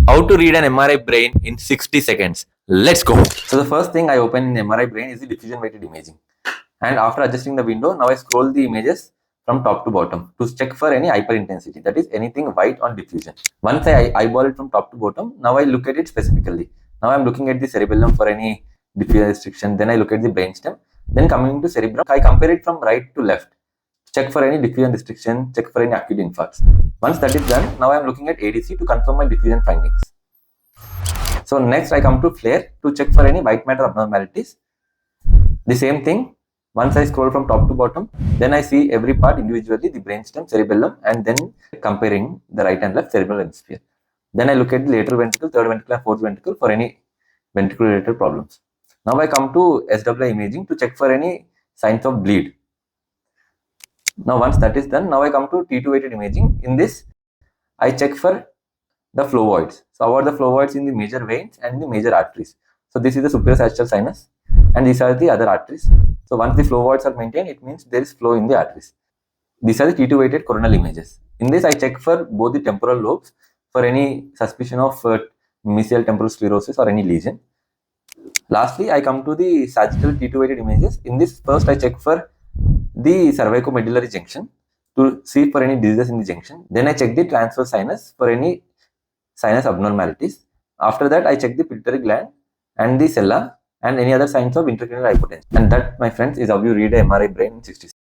How to read an MRI brain in 60 seconds. Let's go. So the first thing I open in MRI brain is the diffusion weighted imaging. And after adjusting the window, now I scroll the images from top to bottom to check for any hyperintensity, that is anything white on diffusion. Once I eyeball it from top to bottom, now I look at it specifically. Now I'm looking at the cerebellum for any diffusion restriction, then I look at the brainstem, then coming to cerebrum, I compare it from right to left. Check for any diffusion restriction, check for any acute infarcts. Once that is done, now I am looking at ADC to confirm my diffusion findings. So next I come to FLAIR to check for any white matter abnormalities. The same thing, once I scroll from top to bottom, then I see every part individually, the brainstem, cerebellum, and then comparing the right and left cerebral hemisphere. Then I look at the lateral ventricle, third ventricle, and fourth ventricle for any ventricle related problems. Now I come to SWI imaging to check for any signs of bleed. Now once that is done, now I come to T2 weighted imaging. In this, I check for the flow voids. So how are the flow voids in the major veins and the major arteries? So this is the superior sagittal sinus and these are the other arteries. So once the flow voids are maintained, it means there is flow in the arteries. These are the T2 weighted coronal images. In this, I check for both the temporal lobes for any suspicion of mesial temporal sclerosis or any lesion. Lastly, I come to the sagittal T2 weighted images. In this, first I check for the cervicomedullary junction to see for any diseases in the junction. Then I check the transverse sinus for any sinus abnormalities. After that, I check the pituitary gland and the sella and any other signs of intracranial hypotension. And that, my friends, is how you read a MRI brain in 60 seconds.